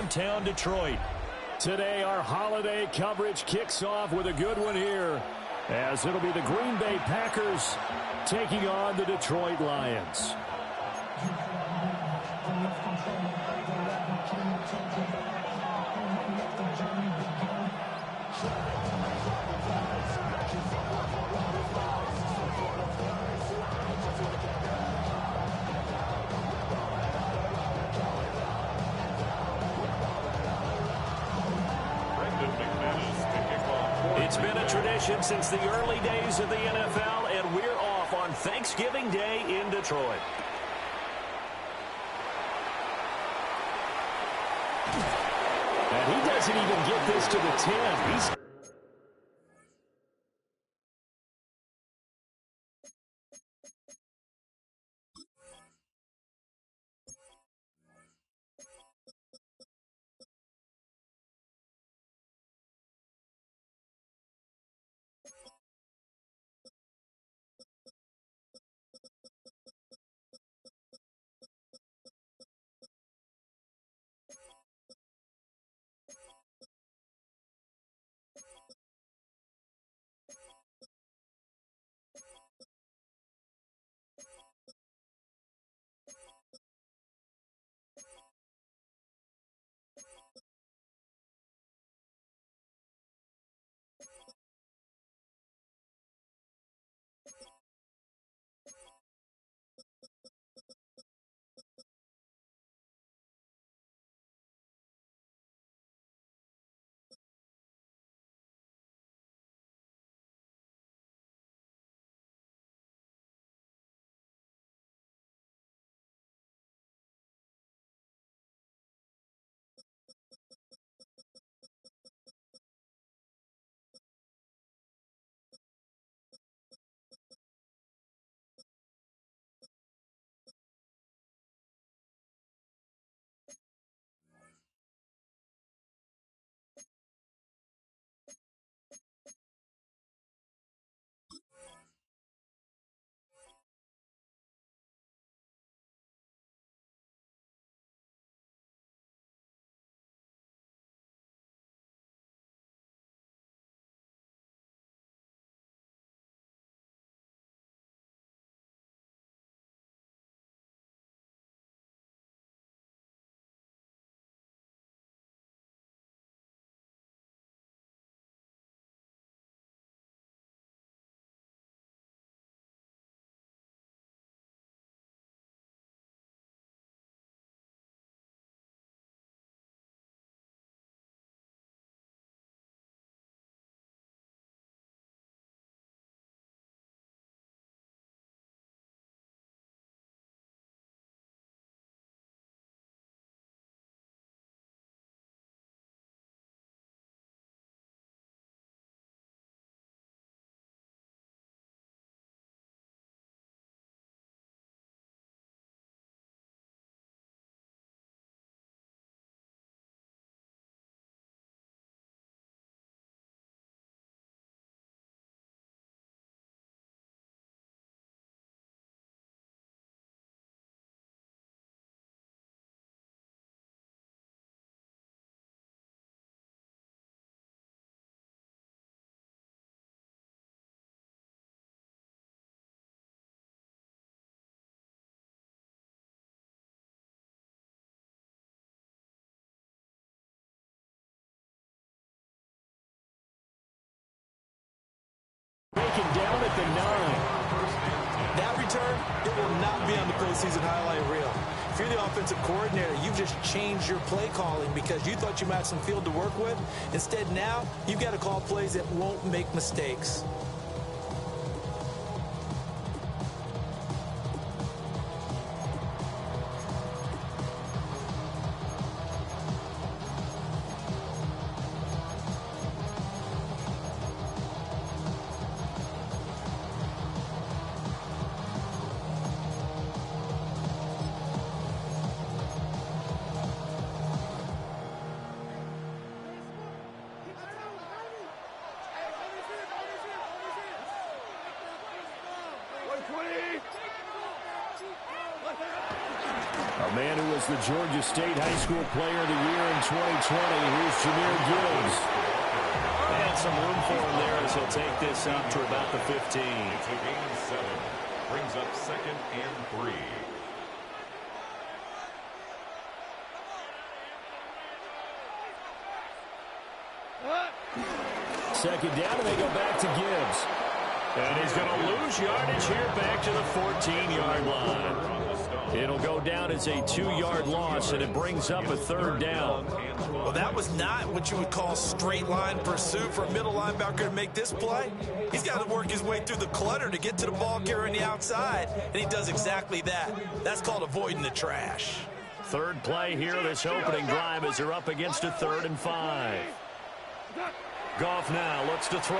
hometown Detroit. Today, our holiday coverage kicks off with a good one here, as it'll be the Green Bay Packers taking on the Detroit Lions. It's been a tradition since the early days of the NFL, and we're off on Thanksgiving Day in Detroit. And he doesn't even get this to the 10. He's breaking down at the 9. That return, it will not be on the postseason highlight reel. If you're the offensive coordinator, you've just changed your play calling because you thought you might have some field to work with. Instead, now, you've got to call plays that won't make mistakes. was the Georgia State High School Player of the Year in 2020. Here's Jahmyr Gibbs. And some room for him there as he'll take this out to about the 15. It's a gain of 7. Brings up 2nd and 3. Second down, and they go back to Gibbs. And he's going to lose yardage here back to the 14-yard line. It'll go down as a 2-yard loss, and it brings up a 3rd down. Well, that was not what you would call straight line pursuit for a middle linebacker to make this play. He's got to work his way through the clutter to get to the ball carrier on the outside, and he does exactly that. That's called avoiding the trash. 3rd play here this opening drive as they're up against a 3rd and 5. Goff now looks to throw.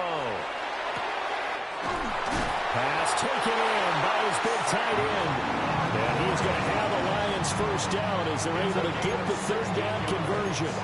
Pass taken in by his big tight end. And he's going to have the Lions first down as they're able to get the 3rd down conversion.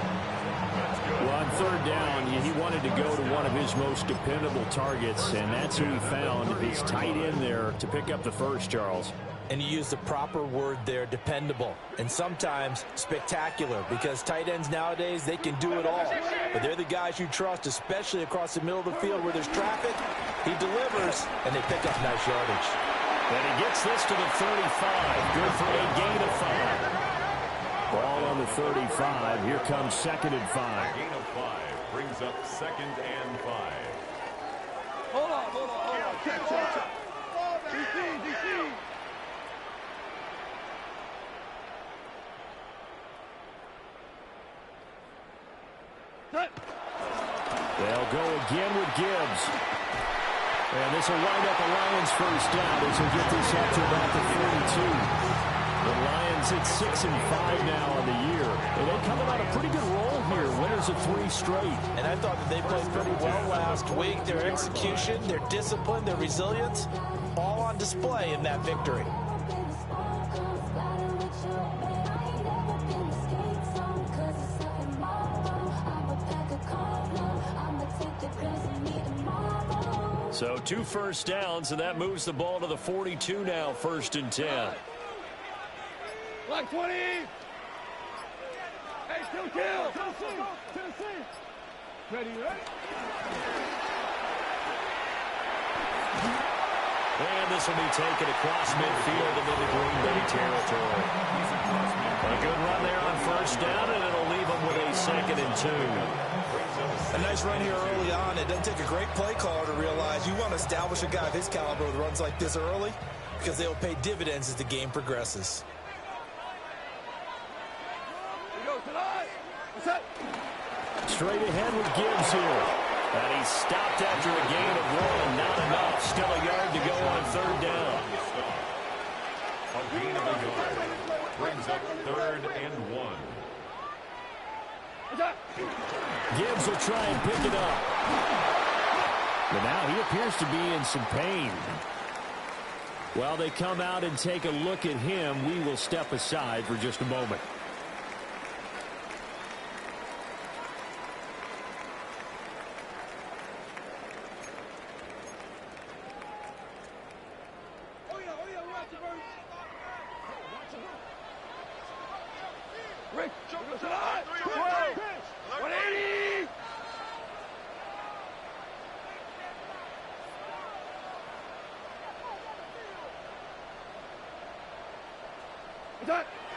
Well, on 3rd down, he wanted to go to one of his most dependable targets, and that's who he found, his tight end there, to pick up the first, Charles. And you use the proper word there, dependable, and sometimes spectacular, because tight ends nowadays, they can do it all. But they're the guys you trust, especially across the middle of the field where there's traffic. He delivers, and they pick up nice yardage. And he gets this to the 35. Good for a gain of 5. Ball on the 35. Here comes 2nd and 5. Gain of 5 brings up 2nd and 5. Hold on. Check. DC. They'll go again with Gibbs. And this will wind up a Lions first down as he'll get this up to about the 42. The Lions at 6 and 5 now on the year. And they're coming on a pretty good roll here. Winners of 3 straight. And I thought that they played pretty well last week. Their execution, their discipline, their resilience, all on display in that victory. So 2 first downs, and that moves the ball to the 42 now, 1st and 10. Black 20. Hey, still kill. Tennessee. Ready? And this will be taken across midfield into the Green Bay territory. A good run there on 1st down, and it'll leave them with a 2nd and 2. A nice run here early on. It doesn't take a great play caller to realize you want to establish a guy of his caliber with runs like this early, because they'll pay dividends as the game progresses. Straight ahead with Gibbs here. And he's stopped after a gain of 1. Not enough. Still a yard to go on 3rd down. A gain of a yard brings up 3rd and 1. Gibbs will try and pick it up. But now he appears to be in some pain. While they come out and take a look at him, we will step aside for just a moment.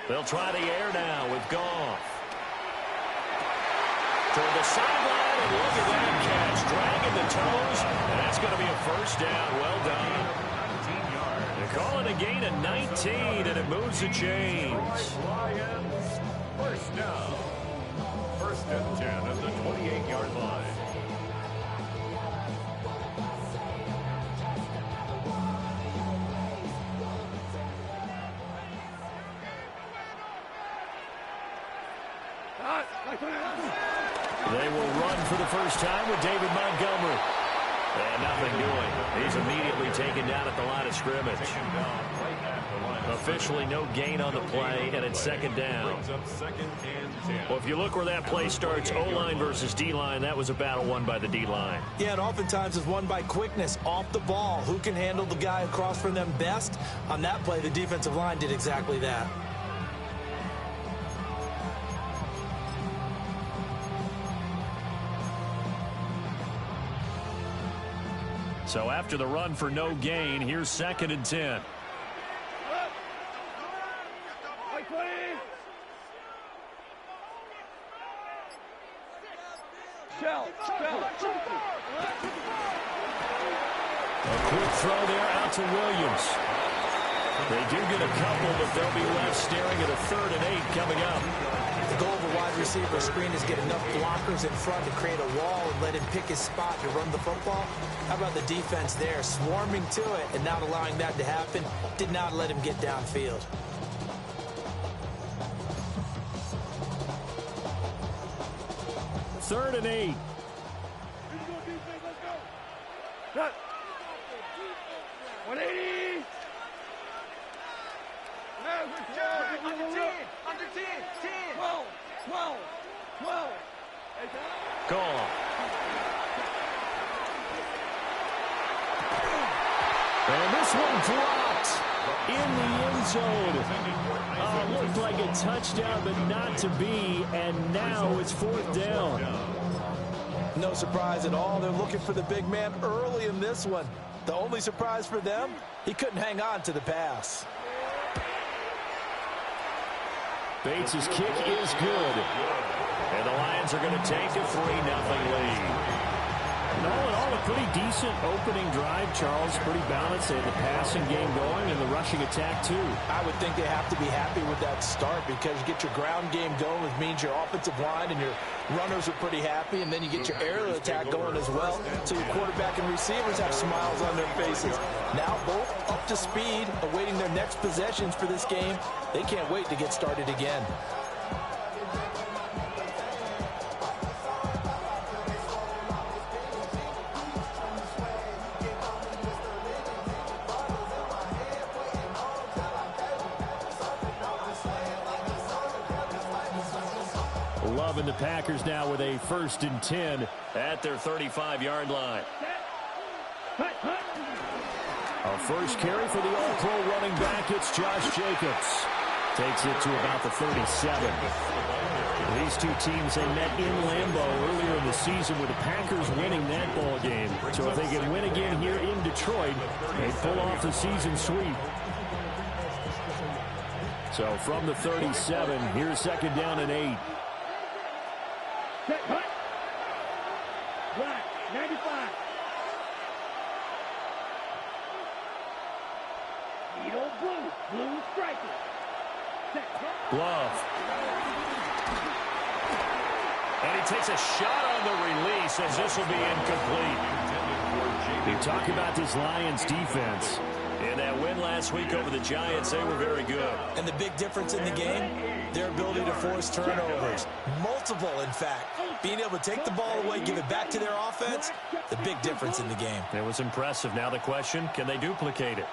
They'll try the air now with Goff. Toward the sideline, and look at that catch. Dragging the toes, and that's going to be a 1st down. Well done. 19 yards. They're calling a gain of 19, and it moves the chains. Lions, 1st down. 1st and 10 at the 28-yard line. They will run for the first time with David Montgomery. And nothing doing. He's immediately taken down at the line of scrimmage. Officially no gain on the play, and it's 2nd down. Well, if you look where that play starts, O-line versus D-line, that was a battle won by the D-line. Yeah, and oftentimes it's won by quickness, off the ball. Who can handle the guy across from them best? On that play, the defensive line did exactly that. So after the run for no gain, here's 2nd and 10. Like 20. Shell. A quick throw there out to Williams. They do get a couple, but they'll be left staring at a 3rd and 8 coming up. The goal of a wide receiver screen is get enough blockers in front to create a wall and let him pick his spot to run the football. How about the defense there, swarming to it and not allowing that to happen? Did not let him get downfield. Third and 8. Cut. 180. Under 10. 12. Goal. And this one dropped in the end zone. Looked like a touchdown, but not to be. And now it's 4th down. No surprise at all. They're looking for the big man early in this one. The only surprise for them, he couldn't hang on to the pass. Bates' kick is good. And the Lions are going to take a 3-0 lead. And all in all, a pretty decent opening drive, Charles. Pretty balanced. They had the passing game going and the rushing attack, too. I would think they have to be happy with that start because you get your ground game going, which means your offensive line and your runners are pretty happy, and then you get your aerial attack going as well, so your quarterback and receivers have smiles on their faces. Now both up to speed, awaiting their next possessions for this game. They can't wait to get started again. Loving the Packers now with a 1st and 10 at their 35-yard line. Our first carry for the All-Pro running back, it's Josh Jacobs. Takes it to about the 37. These two teams, they met in Lambeau earlier in the season with the Packers winning that ball game. So if they can win again here in Detroit, they pull off the season sweep. So from the 37, here's 2nd down and 8. Set, hut. Black, 95. Needle blue. Blue striker. Set, hut. Glove. And he takes a shot on the release as this will be incomplete. We talk about this Lions defense. In that win last week over the Giants, they were very good. And the big difference in the game, their ability to force turnovers. Multiple, in fact. Being able to take the ball away, give it back to their offense, the big difference in the game. It was impressive. Now the question, can they duplicate it?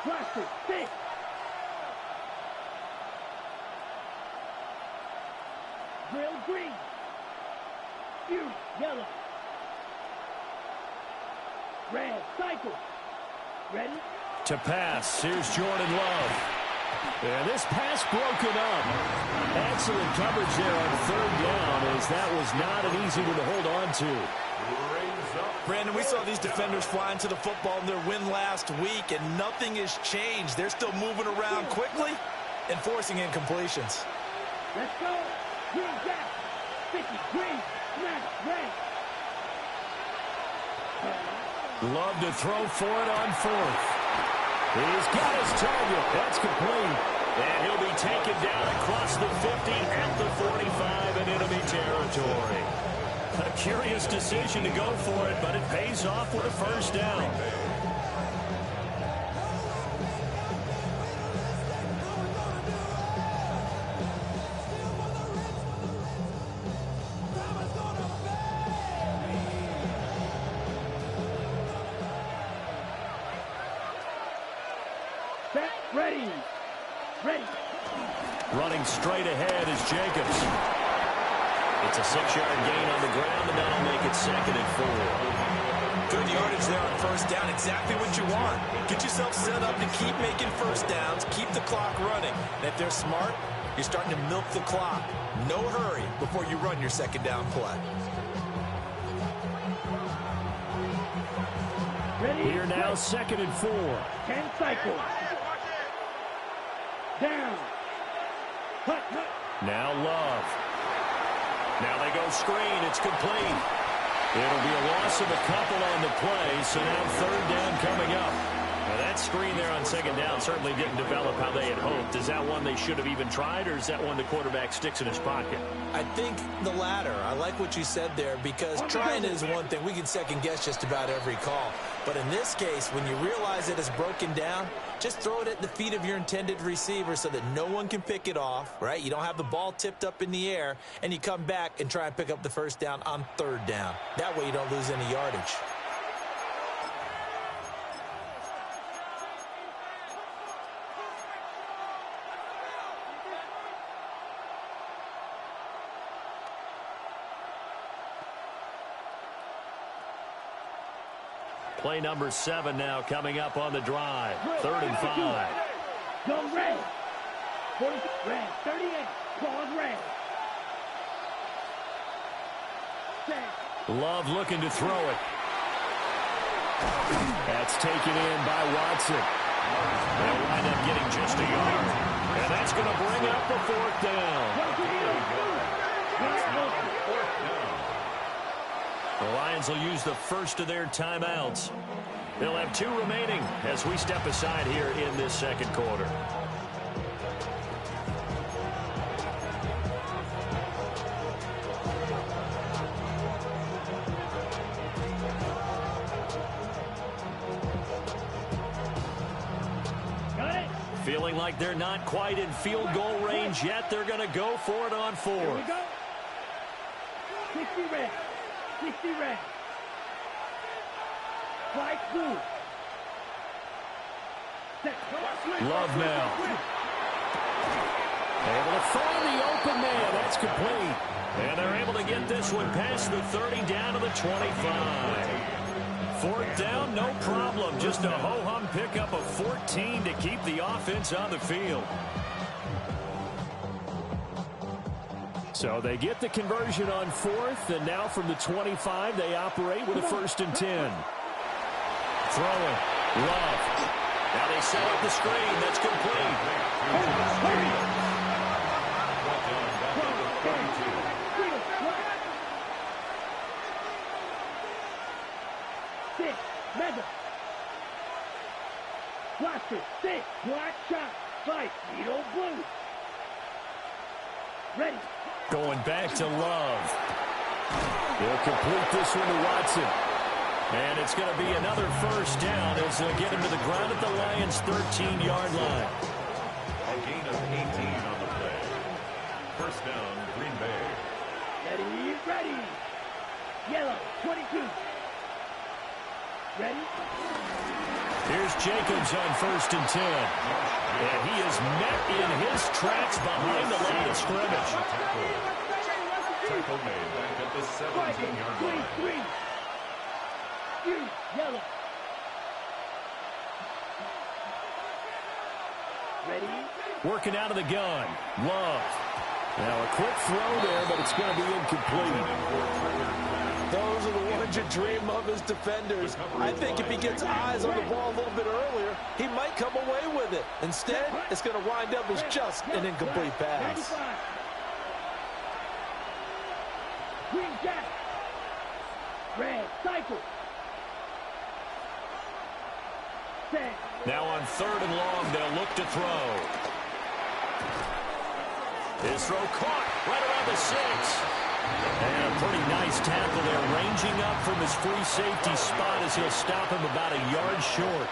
Cluster, 6. Grill green. Fury, yellow. Red, cycle. Ready? To pass, here's Jordan Love. And this pass broken up. Excellent coverage there on 3rd down, as that was not an easy one to hold on to. Brandon, we saw these defenders flying to the football in their win last week, and nothing has changed. They're still moving around quickly and forcing incompletions. Let's go. Green jack. 50, green, smash, red. Love to throw for it on 4th. He's got his target. That's complete. And he'll be taken down across the 50 at the 45 in enemy territory. A curious decision to go for it, but it pays off with a 1st down. Ready. Ready. Running straight ahead is Jacobs. It's a 6-yard gain on the ground, and that'll make it 2nd and 4. Good yardage there on 1st down. Exactly what you want. Get yourself set up to keep making 1st downs, keep the clock running. And if they're smart, you're starting to milk the clock. No hurry before you run your 2nd down play. Ready? Here now, 2nd and 4. 10 cycles. Down. Hut, hut. Now Love. Now they go screen. It's complete. It'll be a loss of a couple on the play, so now 3rd down coming up. Now that screen there on 2nd down certainly didn't develop how they had hoped. Is that one they should have even tried, or is that one the quarterback sticks in his pocket? I think the latter. I like what you said there, because trying is one thing. We can second guess just about every call. But in this case, when you realize it is broken down, just throw it at the feet of your intended receiver so that no one can pick it off, right? You don't have the ball tipped up in the air, and you come back and try and pick up the 1st down on 3rd down. That way you don't lose any yardage. Play number 7 now coming up on the drive. 3rd and 5. Go red. 40, red. 38. Pause red. Set. Love looking to throw it. That's taken in by Watson. They'll wind up getting just a yard. And that's going to bring up the 4th down. The Lions will use the first of their timeouts. They'll have 2 remaining as we step aside here in this 2nd quarter. Got it. Feeling like they're not quite in field goal range yet. They're going to go for it on 4th. Here we go. 60 red. 60 red. Flight blue. Set. Love now. Able to find the open man. That's complete. And they're able to get this one past the 30 down to the 25. 4th down, no problem. Just a ho-hum pickup of 14 to keep the offense on the field. So they get the conversion on 4th, and now from the 25, they operate with a 1st and 10. Throwing. Love. Now they set up the screen. That's complete. Six. Mega. Blaster. 6. Black shot. Fight. Needle blue. Ready. Going back to Love. They'll complete this one to Watson. And it's going to be another 1st down as they'll get him to the ground at the Lions' 13-yard line. A gain of 18 on the play. 1st down, Green Bay. Ready. Ready. Yellow. 22. Ready. Here's Jacobs on 1st and 10. And he is met in his tracks behind the line of scrimmage. Tackle made back at the 17-yard line. Green. Yellow. Ready. Working out of the gun. Love. Now a quick throw there, but it's going to be incomplete. Those are the ones you dream of as defenders. I think if he gets eyes on the ball a little bit earlier, he might come away with it. Instead, it's going to wind up as just an incomplete pass. Green jack. Red cycle. Set. Now on 3rd and long, they'll look to throw. His throw caught right around the 6. And a pretty nice tackle there, ranging up from his free safety spot as he'll stop him about a yard short.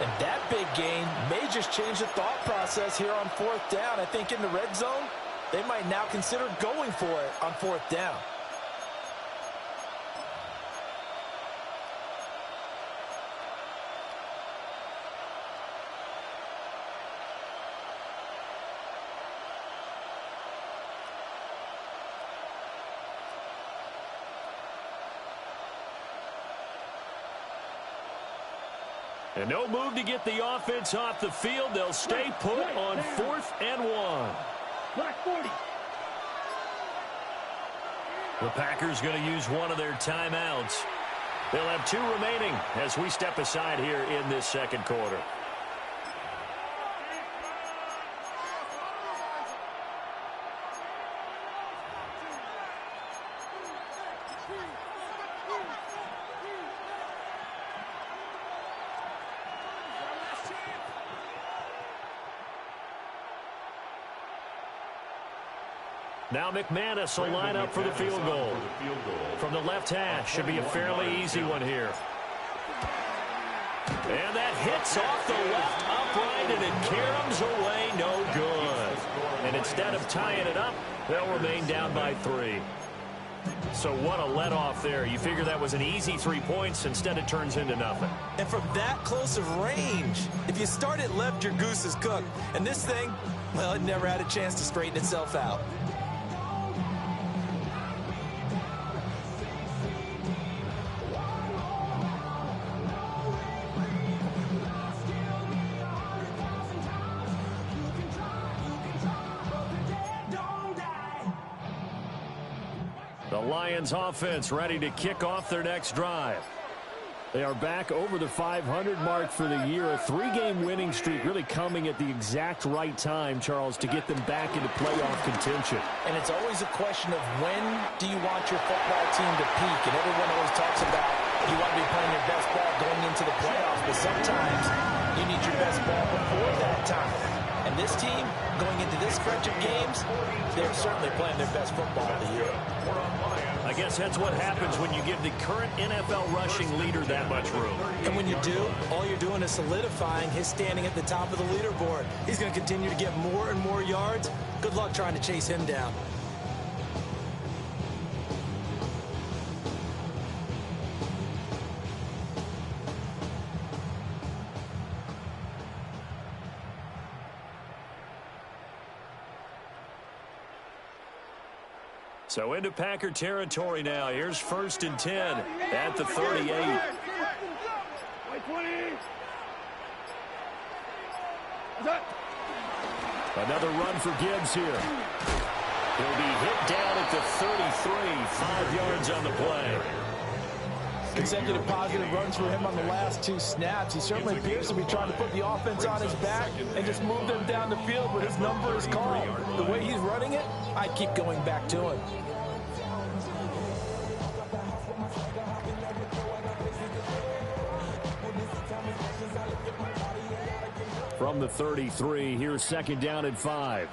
And that big gain may just change the thought process here on 4th down. I think in the red zone, they might now consider going for it on 4th down. And no move to get the offense off the field. They'll stay put on 4th and 1. Black 40. The Packers going to use one of their timeouts. They'll have 2 remaining as we step aside here in this second quarter. Now McManus will line up for the field goal. From the left hash, should be a fairly easy one here. And that hits off the left upright, and it caroms away, no good. And instead of tying it up, they'll remain down by 3. So what a let-off there. You figure that was an easy 3 points. Instead, it turns into nothing. And from that close of range, if you start it left, your goose is cooked. And this thing, well, it never had a chance to straighten itself out. The Lions offense ready to kick off their next drive. They are back over the 500 mark for the year. A 3-game winning streak really coming at the exact right time, Charles, to get them back into playoff contention. And it's always a question of when do you want your football team to peak? And everyone always talks about you want to be playing your best ball going into the playoffs, but sometimes you need your best ball before that time. And this team, going into this stretch of games, they're certainly playing their best football of the year. I guess that's what happens when you give the current NFL rushing leader that much room. And when you do, all you're doing is solidifying his standing at the top of the leaderboard. He's going to continue to get more and more yards. Good luck trying to chase him down. So into Packer territory now. Here's 1st and 10 at the 38. Another run for Gibbs here. He'll be hit down at the 33, 5 yards on the play. Consecutive positive runs for him on the last 2 snaps. He certainly appears to be trying to put the offense on his back and just move them down the field, but his number is called. The way he's running it, I keep going back to him. From the 33, here's 2nd down and 5.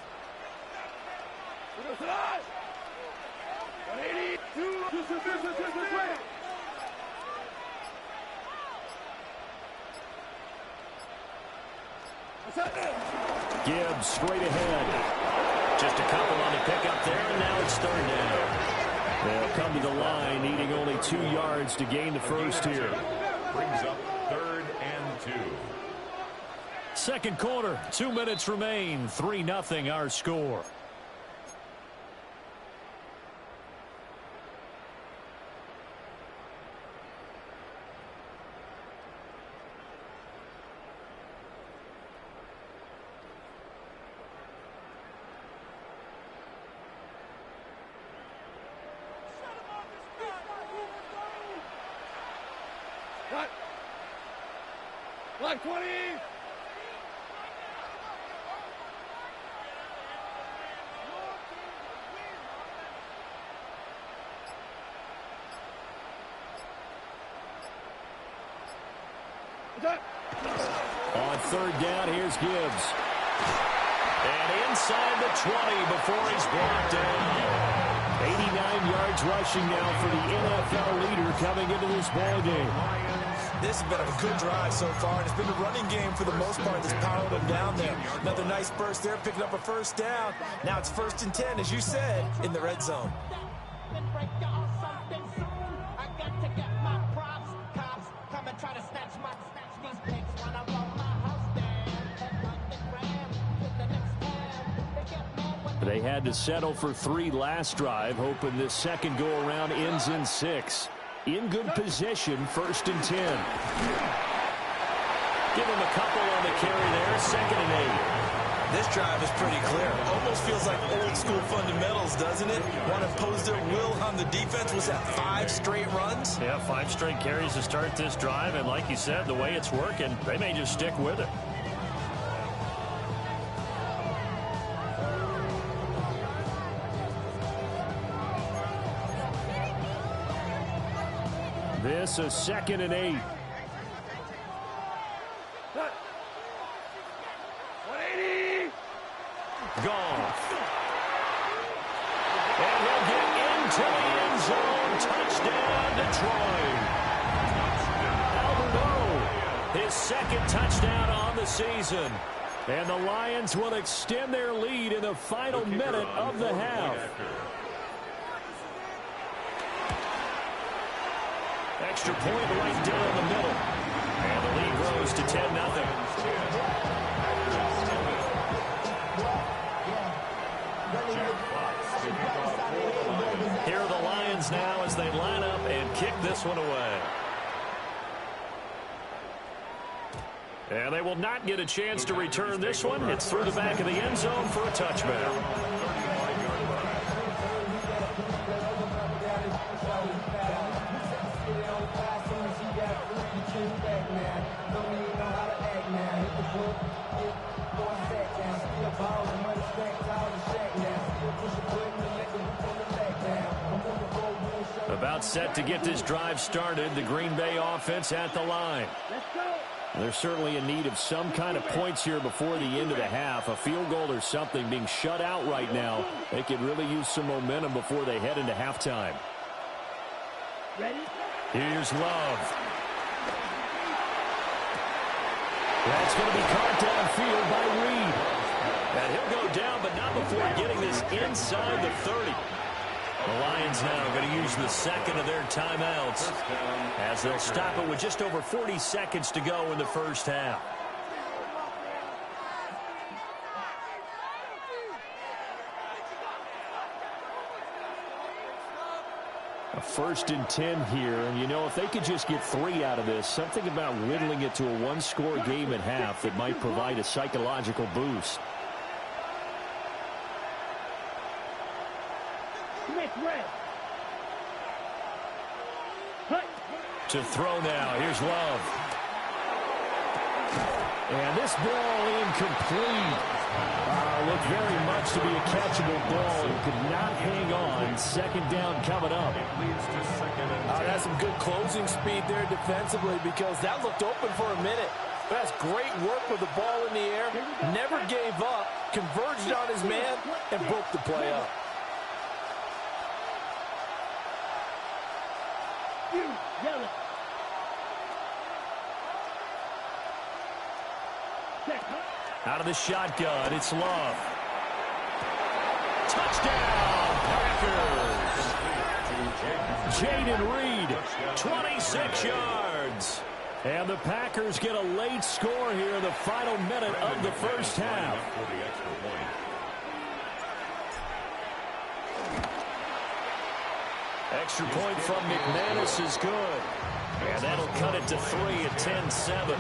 Gibbs straight ahead. Just a couple on the pickup there, and now it's 3rd down. They'll come to the line, needing only 2 yards to gain the first here. Brings up 3rd and 2. Second quarter, 2 minutes remain. 3-0 our score. Like 20. On 3rd down, here's Gibbs. And inside the 20 before he's brought down. 89 yards rushing now for the NFL leader coming into this ball game. This has been a good drive so far, and it's been the running game for the most part that's powered them down there. Another nice burst there, picking up a 1st down. Now it's 1st and 10, as you said, in the red zone. They had to settle for 3 last drive, hoping this second go-around ends in 6. In good position, 1st and 10. Give him a couple on the carry there, 2nd and 8. This drive is pretty clear. Almost feels like old school fundamentals, doesn't it? Want to impose their will on the defense. Was that 5 straight runs? Yeah, 5 straight carries to start this drive. And like you said, the way it's working, they may just stick with it. This is 2nd and 8. Goff. And he'll get into the end zone. Touchdown, Detroit. Alberto, his 2nd touchdown on the season. And the Lions will extend their lead in the final minute of the half. Extra point right down the middle. And the lead grows to 10-0. Here are the Lions now as they line up and kick this one away. And they will not get a chance to return this one. It's through the back of the end zone for a touchback. About set to get this drive started. The Green Bay offense at the line. They're certainly in need of some kind of points here before the end of the half. A field goal or something being shut out right now. They could really use some momentum before they head into halftime. Here's Love. That's going to be caught downfield by Reed. And he'll go down, but not before getting this inside the 30. The Lions now going to use the 2nd of their timeouts as they'll stop it with just over 40 seconds to go in the first half. A 1st and 10 here, and you know, if they could just get 3 out of this, something about whittling it to a 1-score game at half that might provide a psychological boost. To throw now. Here's Love. And this ball incomplete. Looked very much to be a catchable ball and could not hang on. 2nd down coming up. That's some good closing speed there defensively because that looked open for a minute. That's great work with the ball in the air. Never gave up. Converged on his man and broke the play up. Out of the shotgun, it's Love. Touchdown, Packers! Jaden Reed, 26 yards. And the Packers get a late score here in the final minute of the first half. Extra point from McManus is good. And that'll cut it to 3 at 10-7.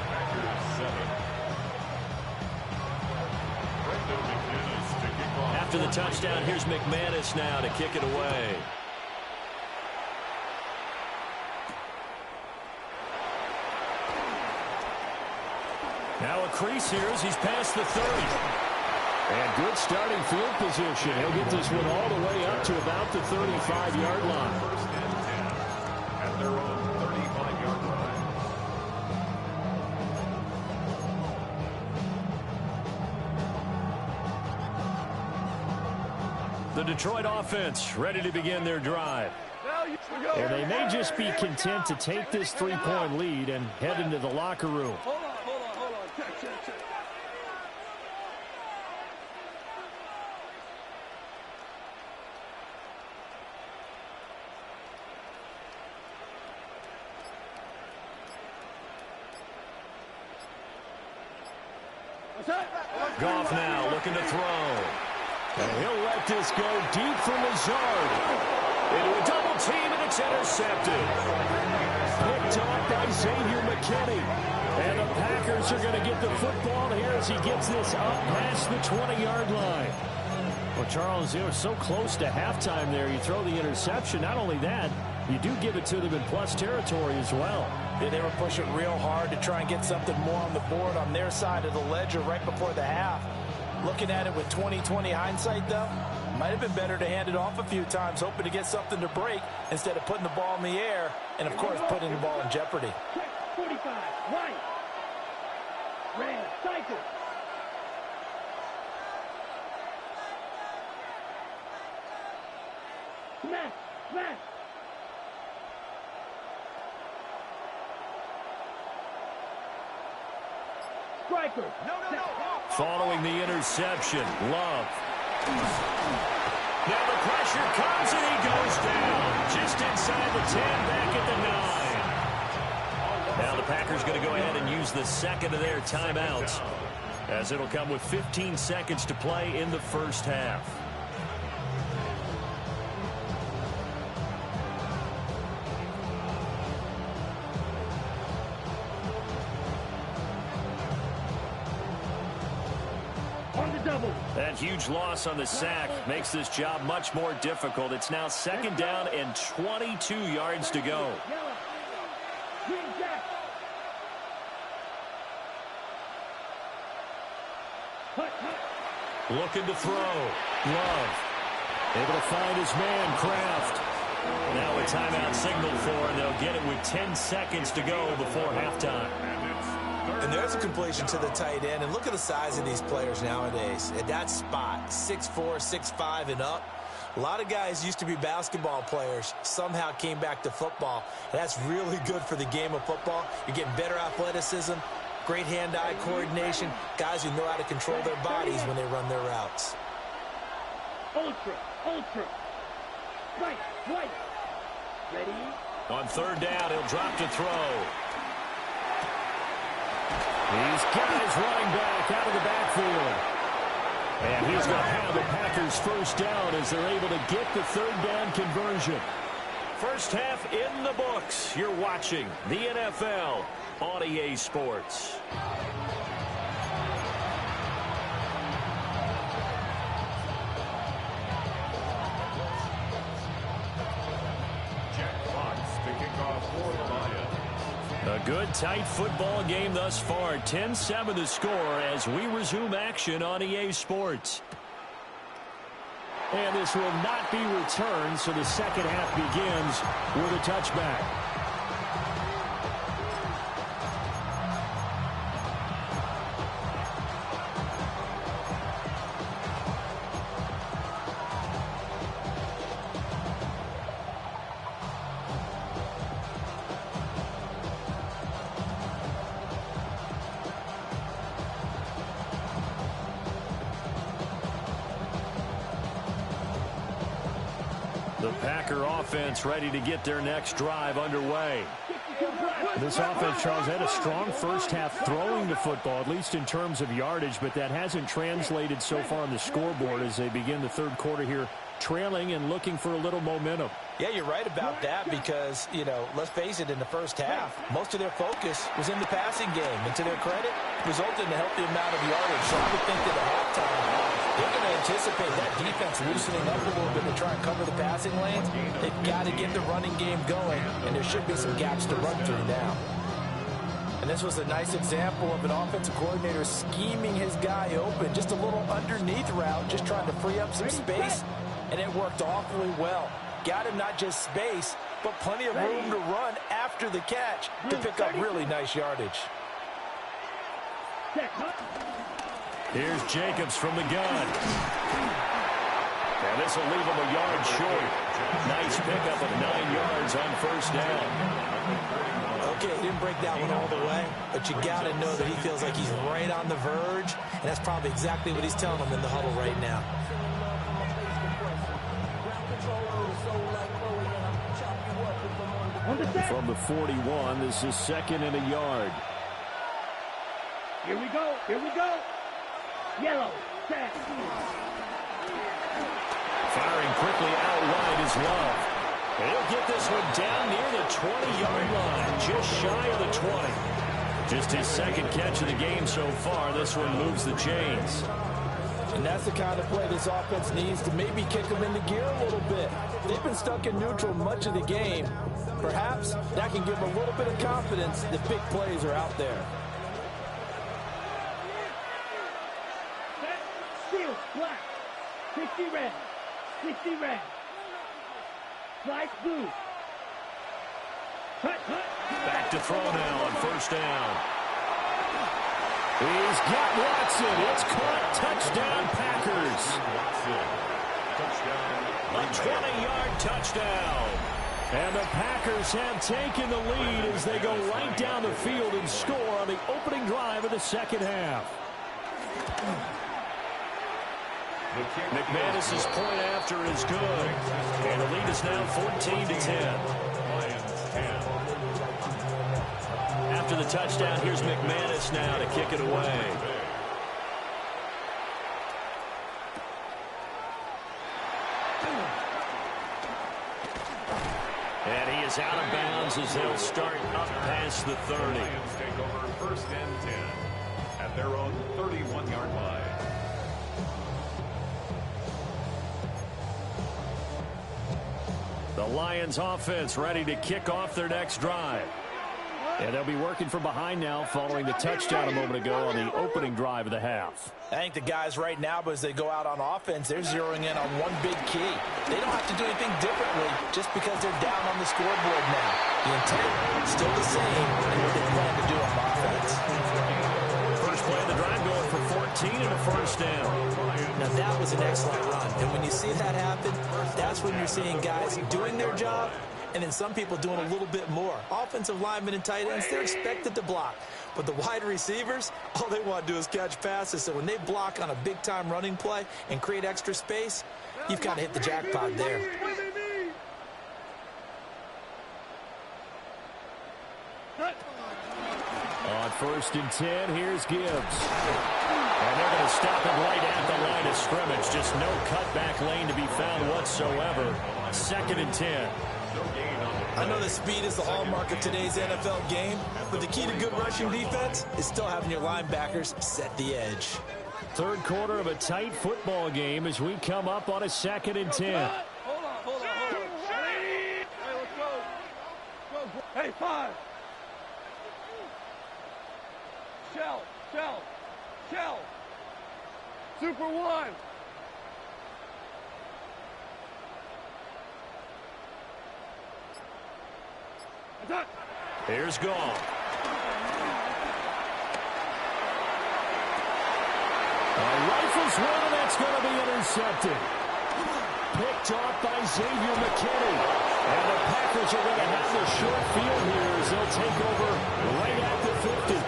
After the touchdown, here's McManus now to kick it away. Now a crease here as he's past the 30. And good starting field position. He'll get this one all the way up to about the 35-yard line. First and 10 at their own 35-yard line. The Detroit offense ready to begin their drive. And they may just be content to take this 3-point lead and head into the locker room. Hold on. Check. Goff now looking to throw. And he'll let this go deep for Lazard. Into a double team, and it's intercepted. Picked off by Xavier McKinney. And the Packers are going to get the football here as he gets this up past the 20-yard line. Well, Charles, they were so close to halftime there. You throw the interception. Not only that, you do give it to them in plus territory as well. Yeah, they were pushing real hard to try and get something more on the board on their side of the ledger right before the half. Looking at it with 20/20 hindsight, though, might have been better to hand it off a few times, hoping to get something to break instead of putting the ball in the air and, of course, putting the ball in jeopardy. Check 45, right. Red, cycle. Smash, smash. Striker. No. Following the interception, Love. Now the pressure comes and he goes down. Just inside the 10, back at the 9. Now the Packers going to go ahead and use the second of their timeouts, as it'll come with 15 seconds to play in the first half. That huge loss on the sack makes this job much more difficult. It's now second down and 22 yards to go. Looking to throw. Love. Able to find his man, Kraft. Now a timeout signal for, and they'll get it with 10 seconds to go before halftime. And there's a completion to the tight end. And look at the size of these players nowadays. At that spot, 6'4", 6'5", and up. A lot of guys used to be basketball players, somehow came back to football. And that's really good for the game of football. You're getting better athleticism, great hand-eye coordination, guys who know how to control their bodies when they run their routes. Ultra. Right. Ready? On third down, he'll drop to throw. These guys running back out of the backfield. And he's going to have the Packers first down as they're able to get the third down conversion. First half in the books. You're watching the NFL on EA Sports. A good, tight football game thus far. 10-7 the score as we resume action on EA Sports. And this will not be returned, so the second half begins with a touchback. The Packer offense ready to get their next drive underway. This offense, Charles, had a strong first half throwing the football, at least in terms of yardage, but that hasn't translated so far on the scoreboard as they begin the third quarter here, trailing and looking for a little momentum. Yeah, you're right about that because, let's face it, in the first half, most of their focus was in the passing game. And to their credit, resulted in a healthy amount of yardage. So I would think that at halftime, they're going to anticipate that defense loosening up a little bit to try and cover the passing lanes. They've got to get the running game going, and there should be some gaps to run through now. And this was a nice example of an offensive coordinator scheming his guy open, just a little underneath route, just trying to free up some space, and it worked awfully well. Got him not just space, but plenty of room to run after the catch to pick up really nice yardage. Here's Jacobs from the gun. And this will leave him a yard short. Nice pickup of 9 yards on first down. Okay, he didn't break that one all the way, but you got to know that he feels like he's right on the verge, and that's probably exactly what he's telling them in the huddle right now. From the 41, this is second and a yard. Here we go. Yellow, set. Firing quickly out wide is Love. And he'll get this one down near the 20-yard line, just shy of the 20. Just his second catch of the game so far. This one moves the chains. And that's the kind of play this offense needs to maybe kick them into gear a little bit. They've been stuck in neutral much of the game. Perhaps that can give them a little bit of confidence that big plays are out there. Steal, black. 60 red. 60 red. Slice blue. Cut. Back to throw now on first down. He's got Watson. It's caught. Touchdown, Packers. A 20-yard touchdown. And the Packers have taken the lead as they go right down the field and score on the opening drive of the second half. McManus's point after is good. And the lead is now 14-10. After the touchdown, here's McManus now to kick it away. And he is out of bounds as they'll start up past the 30. Lions take over first and 10 at their own 31-yard line. The Lions offense ready to kick off their next drive. And they'll be working from behind now following the touchdown a moment ago on the opening drive of the half. I think the guys right now, as they go out on offense, they're zeroing in on one big key. They don't have to do anything differently just because they're down on the scoreboard now. The intent is still the same and what they plan to do on offense. First play of the drive going for 14 and a first down. Now that was an excellent run. And when you see that happen, that's when you're seeing guys doing their job and then some people doing a little bit more. Offensive linemen and tight ends, they're expected to block. But the wide receivers, all they want to do is catch passes. So when they block on a big-time running play and create extra space, you've kind of hit the jackpot there. On first and 10, here's Gibbs. And they're going to stop it right at the line of scrimmage. Just no cutback lane to be found whatsoever. Second and 10. I know that speed is the hallmark of today's NFL game, but the key to good rushing defense is still having your linebackers set the edge. Third quarter of a tight football game as we come up on a second and 10. Hold on. Hey, let's go. Hey, 5. Shell. Super 1. Here's Gall. Rifles one, and that's going to be intercepted. Picked off by Xavier McKinney. And the Packers are going to have the short field here as they'll take over right at the 50.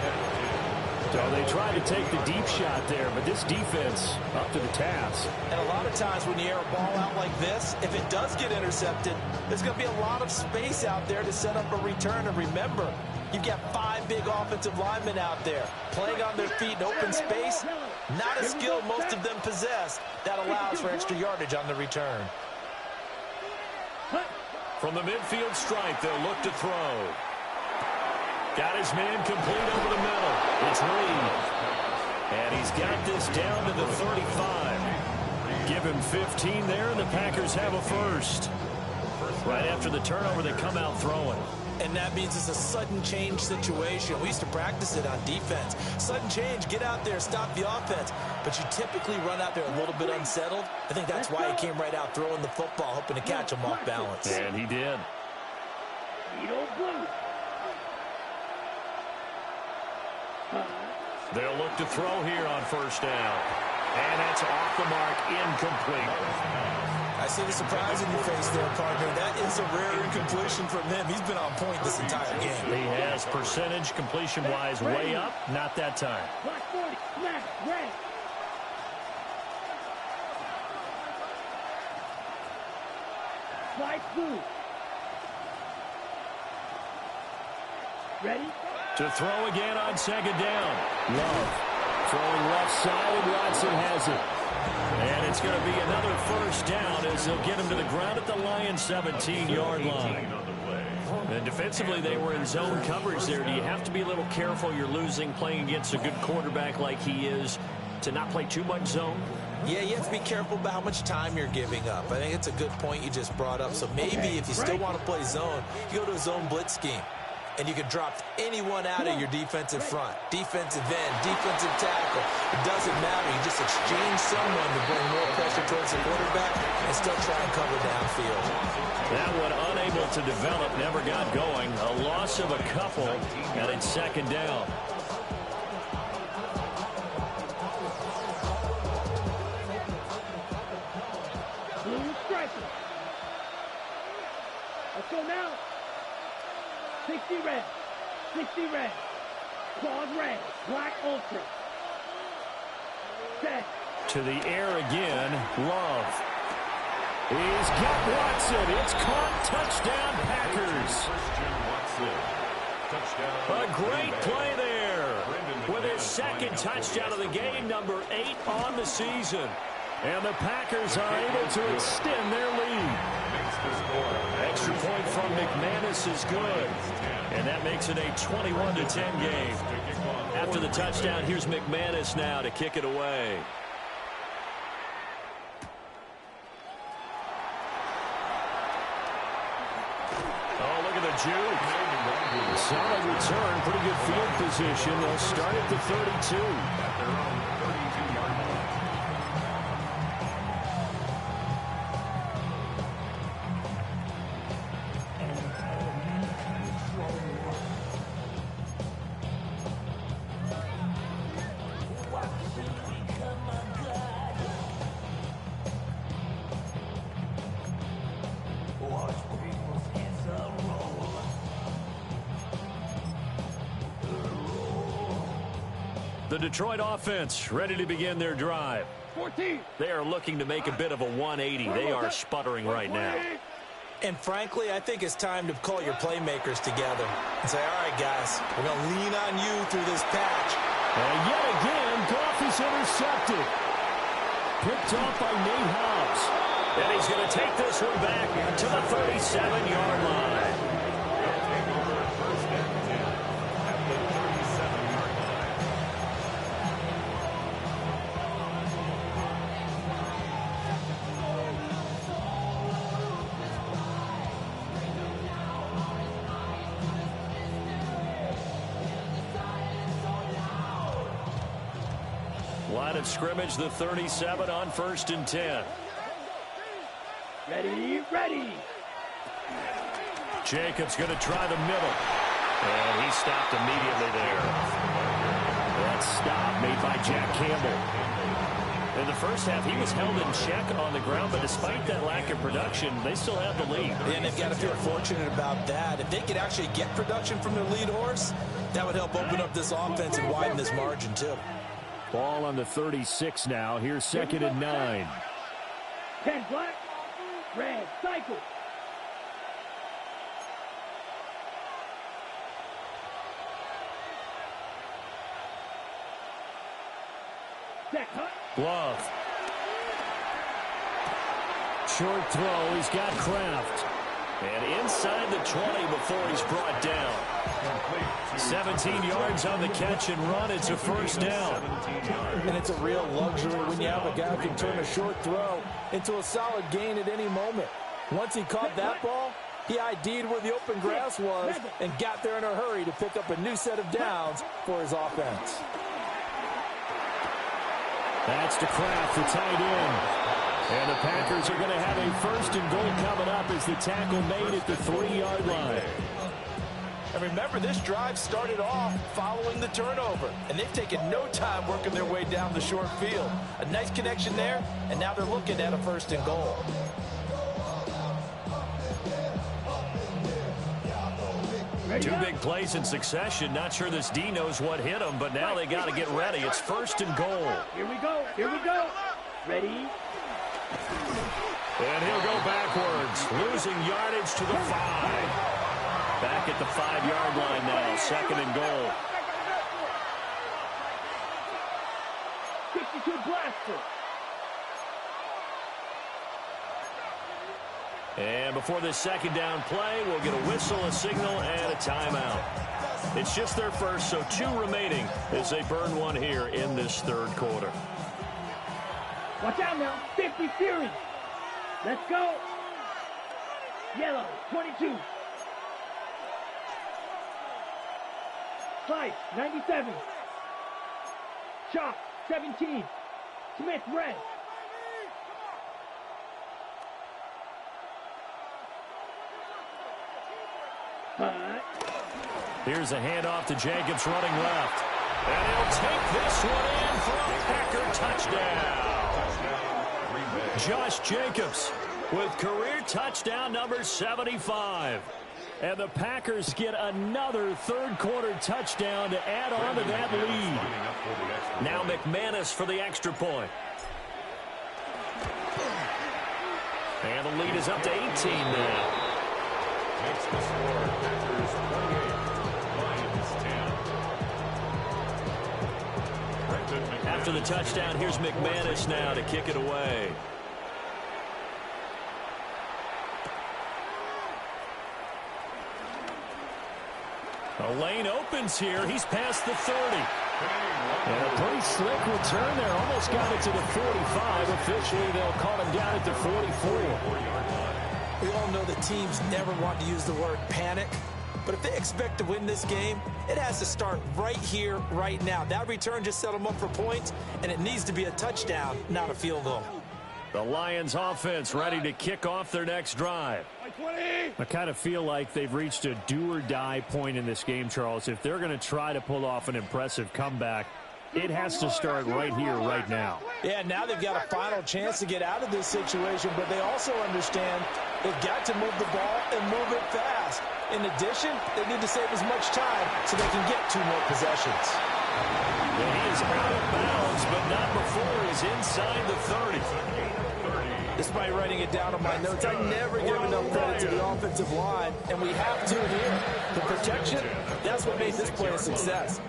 So they tried to take the deep shot there, but this defense up to the task. And a lot of times when you air a ball out like this, if it does get intercepted, there's going to be a lot of space out there to set up a return. And remember, you've got 5 big offensive linemen out there playing on their feet in open space. Not a skill most of them possess that allows for extra yardage on the return. From the midfield stripe, they'll look to throw. Got his man complete over the middle. It's Reed. And he's got this down to the 35. Give him 15 there, and the Packers have a first. Right after the turnover, they come out throwing. And that means it's a sudden change situation. We used to practice it on defense. Sudden change, get out there, stop the offense. But you typically run out there a little bit unsettled. I think that's why he came right out throwing the football, hoping to catch him off balance. And he did. They'll look to throw here on first down. And that's off the mark, incomplete. I see the surprise in your face there, partner. That is a rare incompletion from him. He's been on point this entire game. He has percentage completion-wise way up. Not that time. Black 40, snap, red. Slice blue. Ready? To throw again on second down. Love throwing left side, and Watson has it. And it's going to be another first down as they'll get him to the ground at the Lions' 17-yard line. And defensively, they were in zone coverage there. Do you have to be a little careful? You're losing playing against a good quarterback like he is to not play too much zone? Yeah, you have to be careful about how much time you're giving up. I think it's a good point you just brought up. So maybe if you still want to play zone, you go to a zone blitz scheme. And you can drop anyone out of your defensive front. Defensive end, defensive tackle. It doesn't matter. You just exchange someone to bring more pressure towards the quarterback and still try and cover downfield. That one unable to develop, never got going. A loss of a couple, and it's second down. Let's go now. 60 red. 60 red. Claws red. Black ultra. Set. To the air again. Love. He's got Watson. It's caught. Touchdown, Packers. A great play there. With his second touchdown of the game, number 8 on the season. And the Packers are able to extend their lead. Extra point from McManus is good. And that makes it a 21-10 game. After the touchdown, here's McManus now to kick it away. Oh, look at the juke. Solid return, pretty good field position. They'll start at the 32. The Detroit offense ready to begin their drive. 14. They are looking to make a bit of a 180. They are sputtering right now. And frankly, I think it's time to call your playmakers together and say, all right, guys, we're going to lean on you through this patch. And yet again, Goff is intercepted. Picked off by Nate Hobbs. And he's going to take this one back to the 37-yard line. Line of scrimmage, the 37 on 1st and 10. Ready, ready. Jacobs going to try the middle. And he stopped immediately there. That stop made by Jack Campbell. In the first half, he was held in check on the ground, but despite that lack of production, they still have the lead. And they've got to feel fortunate about that. If they could actually get production from their lead horse, that would help open up this offense and widen this margin, too. Ball on the 36 now. Here's 2nd and 9. 10 black. Red. Cycle. Set. Love. Short throw. He's got Kraft. And inside the 20 before he's brought down. 17 yards on the catch and run. It's a first down. And it's a real luxury when you have a guy who can turn a short throw into a solid gain at any moment. Once he caught that ball, he ID'd where the open grass was and got there in a hurry to pick up a new set of downs for his offense. That's to Kraft, the tight end. And the Packers are going to have a 1st and goal coming up as the tackle made at the 3-yard line. And remember, this drive started off following the turnover, and they've taken no time working their way down the short field. A nice connection there, and now they're looking at a 1st and goal. Two big plays in succession. Not sure this D knows what hit him, but now they got to get ready. It's 1st and goal. Here we go. Here we go. Ready. And he'll go backwards, losing yardage to the 5. Back at the 5-yard line now, 2nd and goal. 62 blaster. And before this second down play, we'll get a whistle, a signal, and a timeout. It's just their first, so 2 remaining as they burn one here in this third quarter. Watch out now. 50 series. Let's go. Yellow, 22. Slice, 97. Chalk, 17. Smith, red. Here's a handoff to Jacobs running left. And he'll take this one in for a Packer touchdown. Josh Jacobs with career touchdown number 75. And the Packers get another third quarter touchdown to add on to that lead. Now McManus for the extra point. And the lead is up to 18 now. Makes the score Packers 28, Lions 10. After the touchdown, here's McManus now to kick it away. The lane opens here. He's past the 30. And a pretty slick return there. Almost got it to the 45. Officially, they'll call him down at the 44. We all know the teams never want to use the word panic. But if they expect to win this game, it has to start right here, right now. That return just set them up for points, and it needs to be a touchdown, not a field goal. The Lions offense ready to kick off their next drive. I kind of feel like they've reached a do-or-die point in this game, Charles. If they're going to try to pull off an impressive comeback, it has to start right here, right now. Yeah, now they've got a final chance to get out of this situation, but they also understand they've got to move the ball and move it fast. In addition, they need to save as much time so they can get 2 more possessions. Well, he is out of bounds, but not before he's inside the 30. Despite writing it down on my notes, I never give enough credit to the offensive line, and we have to here. The protection, that's what made this play a success.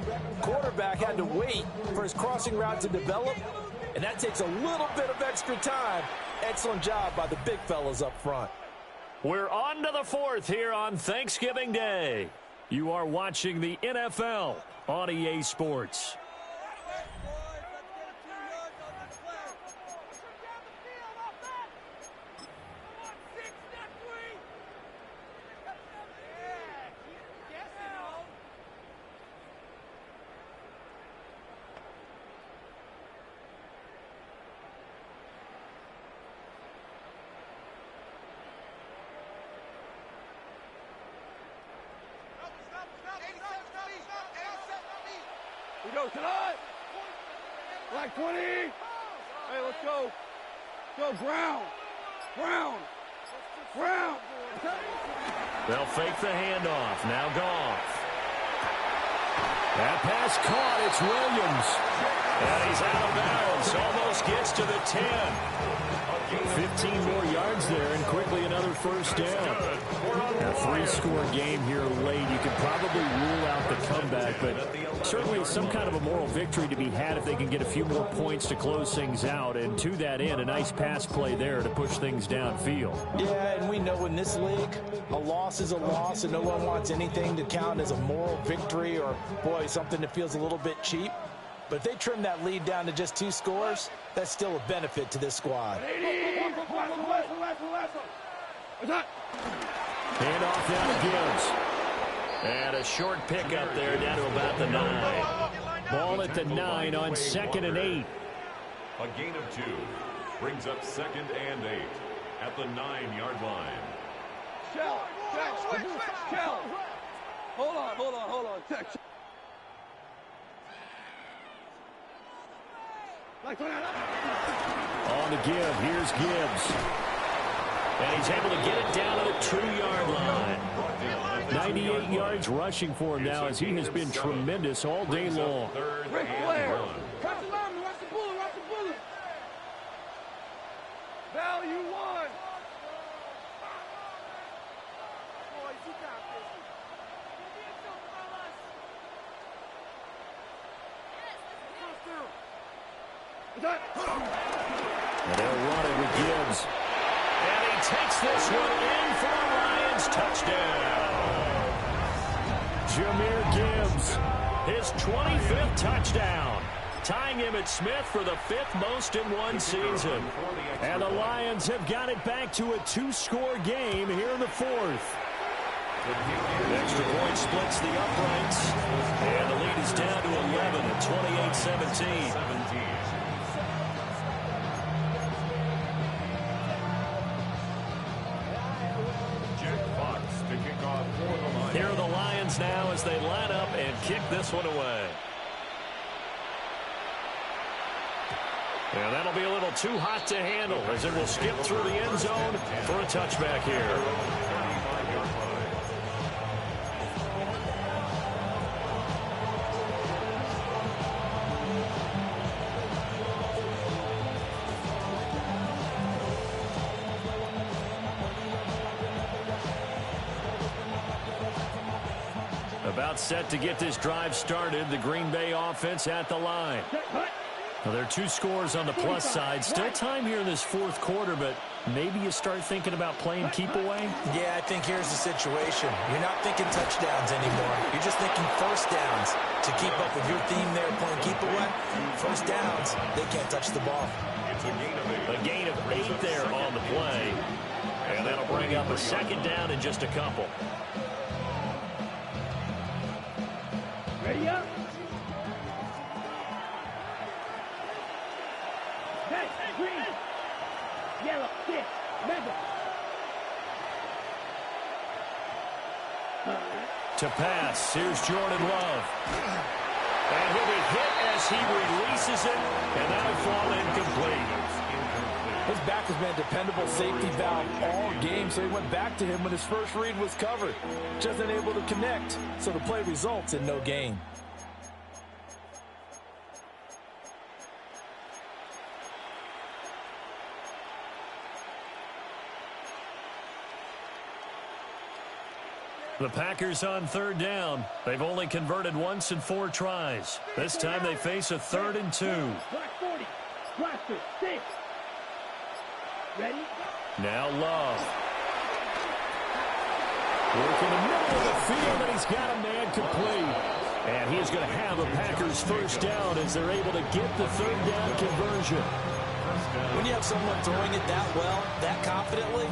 Quarterback had to wait for his crossing route to develop, and that takes a little bit of extra time. Excellent job by the big fellas up front. We're on to the 4th here on Thanksgiving Day. You are watching the NFL on EA Sports. We go tonight. Black 20. Hey, let's go. Go, Brown. Brown. Brown. They'll fake the handoff. Now Goff. That pass caught. It's Williams. And he's out of bounds. Almost gets to the 10. 15 more yards there, and quickly another first down. A 3-score game here late. You can probably rule out the comeback, but certainly some kind of a moral victory to be had if they can get a few more points to close things out. And to that end, a nice pass play there to push things downfield. Yeah, and we know in this league, a loss is a loss, and no one wants anything to count as a moral victory or, boy, something that feels a little bit cheap. But if they trim that lead down to just 2 scores, that's still a benefit to this squad. Hand off down to Gibbs. And a short pickup there down to about the 9. Ball at the 9 on 2nd and 8. A gain of 2 brings up 2nd and 8 at the 9-yard line. Shell. Hold on. Check. On the give, here's Gibbs. And he's able to get it down to the 2-yard line. 98 yards rushing for him now as he has been tremendous all day long. Ric Flair. Watch the lineman, watch the bullet. Value 1. Boys, you got this. And they'll run it with Gibbs. And he takes this one in for a Lions touchdown. Jahmyr Gibbs, his 25th touchdown, tying him at Smith for the 5th most in one season. And the Lions have got it back to a 2-score game here in the 4th. The extra point splits the uprights, and the lead is down to 11 at 28-17. Here are the Lions now as they line up and kick this one away. And that'll be a little too hot to handle as it will skip through the end zone for a touchback here. About set to get this drive started, the Green Bay offense at the line. Well, there are 2 scores on the plus side. Still time here in this 4th quarter, but maybe you start thinking about playing keep away? Yeah, I think here's the situation. You're not thinking touchdowns anymore. You're just thinking first downs. To keep up with your theme there, playing keep away, first downs, they can't touch the ball. A gain of 8 there on the play. And that'll bring up a 2nd down in just a couple. Ready up. Red, green, yellow, 6, red. To pass, here's Jordan Love. And he'll be hit as he releases it, and that'll fall incomplete. His back has been a dependable safety valve all game, so he went back to him when his first read was covered. Just unable to connect, so the play results in no gain. The Packers on 3rd down. They've only converted once in 4 tries. This time they face a 3rd and 2. Black 40, blaster, 6. Ready? Now Love. Working the middle of the field, and he's got a man complete. And he is going to have a Packers first down as they're able to get the 3rd down conversion. When you have someone throwing it that well, that confidently,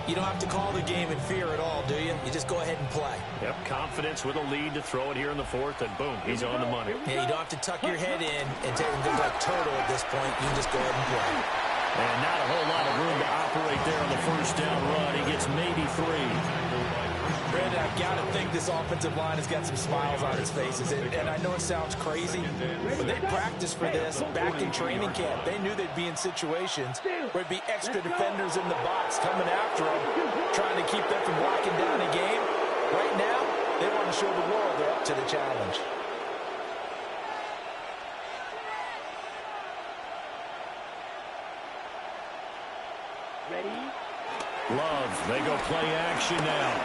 you don't have to call the game in fear at all, do you? You just go ahead and play. Yep, confidence with a lead to throw it here in the 4th, and boom, he's on the money. Yeah, you don't have to tuck your head in and take a good like turtle at this point. You can just go ahead and play. And not a whole lot of room to operate there on the first down run. He gets maybe 3. Brandon, I've got to think this offensive line has got some smiles on its faces. And I know it sounds crazy, but they practiced for this back in training camp. They knew they'd be in situations where there'd be extra defenders in the box coming after them, trying to keep them from locking down a game. Right now, they want to show the world they're up to the challenge. Ready? Love, they go play action now.